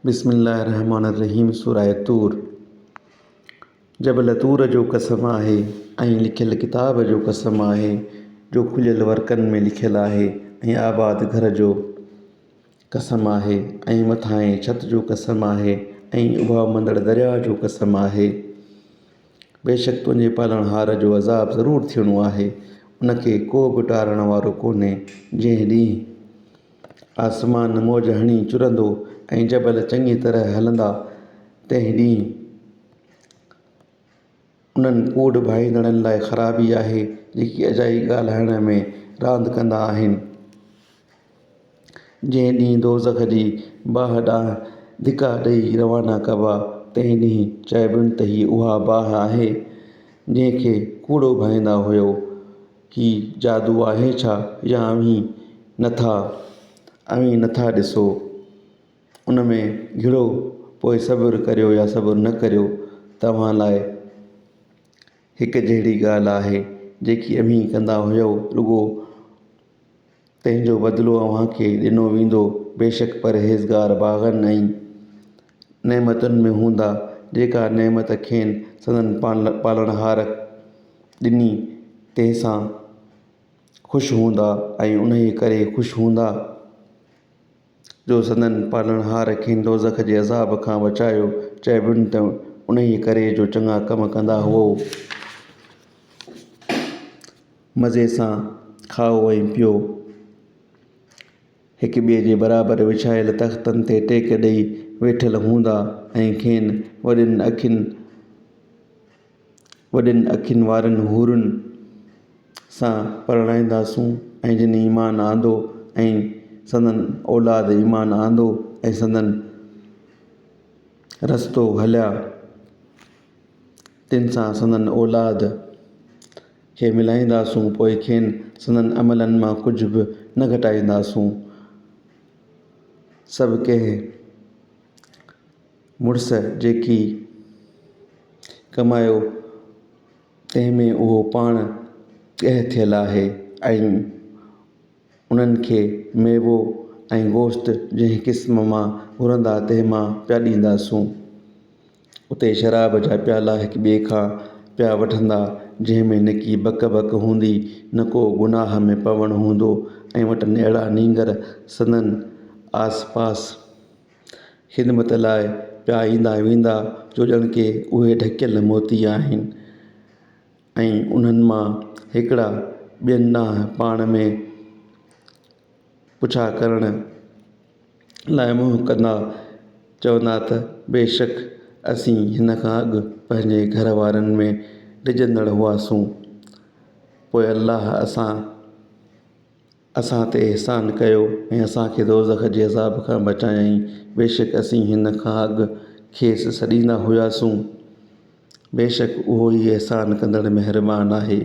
बिस्मिल्लाहिर्रहमानिर्रहीम। सूरह तूर। जबल तूर जो कसम आहे ऐं लिखियल किताब जो कसम आहे जो खुलियल वर्कनि में लिखियल आहे, ऐं आबाद घर जो कसम आहे, ऐं मथां छत जो कसम आहे, ऐं उभामंदड़ दरिया जो कसम आहे। बेशक तुंहिंजे पालणहार जो अज़ाब ज़रूरु थियणो आहे, उनखे को बि टारण वारो कोन्हे। जंहिं ॾींहुं आसमान मौज हणी चुरंदो ऐं जबल चङी तरह हलंदा, तंहिं ॾींहुं उन्हनि कूड़ भाईंदड़नि लाइ ख़राबी आहे जेकी अजाई ॻाल्हाइण में रांदि कंदा आहिनि। जंहिं ॾींहुं दोज़ख जी बाहि ॾांहुं धिका ॾेई रवाना कबा, तंहिं ॾींहुं चइबनि त हीअ उहा बाहि आहे जंहिंखे कूड़ो भाईंदा हुयो। हीउ जादू आहे छा या अव्हीं नथा ॾिसो? उन में घिड़ो पोइ सब्र करियो या सब्र न करियो, तव्हां लाइ हिकु जहिड़ी ॻाल्हि आहे जेकी अव्हीं कंदा हुयो, रुॻो तंहिंजो बदिलो अव्हांखे ॾिनो वेंदो। बेशक परहेज़गार बाग़नि ऐं नेमतुनि में हूंदा, जेका नेमत खेनि संदनि पालणहार ॾिनी तंहिंसां ख़ुशि हूंदा ऐं उन्हीअ करे ख़ुशि हूंदा जो संदनि पालणहार खेनि दोज़ख जे अज़ाब खां बचायो। चइबनि त उन्हीअ करे जो चङा कम कंदा हुओ। मज़े सां खाओ ऐं पियो, हिक ॿिए जे बराबरि विछायल तख़्तनि ते टेक ॾेई वेठल हूंदा ऐं खेनि वॾियुनि अखियुनि वारनि हूरुनि सां परणाईंदासूं, ऐं जिन ईमान आंदो ऐं संदनि औलाद ईमान आंदो ऐं संदनि रस्तो हलिया, तिन सां संदनि औलाद खे मिलाईंदासूं। पोइ खेनि संदनि अमलनि मां कुझु बि न घटाईंदासूं। सभु कंहिं मुड़िस जेकी कमायो तंहिंमें उहो पाण ॻह थियल आहे, ऐं उन्हनि खे मेवो ऐं गोश्त जंहिं क़िस्म मां घुरंदा तंहिं मां पिया ॾींदासूं। उते शराब जा प्याला हिक ॿिए खां पिया वठंदा, जंहिंमें न की बक बक हूंदी, न को गुनाह में पवणु हूंदो, ऐं वटनि अहिड़ा नींगर संदनि आस पास ख़िदमत लाइ पिया ईंदा वेंदा जो ॼण के उहे ढकियल मोती आहिनि, ऐं उन्हनि मां हिकिड़ा ॿियनि ॾांहुं पाण में पुछा करण लाइ मुंहुं कंदा, चवंदा त बेशक असीं हिन खां अॻु पंहिंजे घर वारनि में डिॼंदड़ हुआसीं, पोइ अल्लाह असां ते इहसान कयो ऐं असांखे दोज़ख जे अज़ाब खां बचायईं। बेशक असीं हिन खां अॻु खेसि सॾींदा हुआसीं। बेशक उहो ई इहसान कंदड़ महिरबान आहे।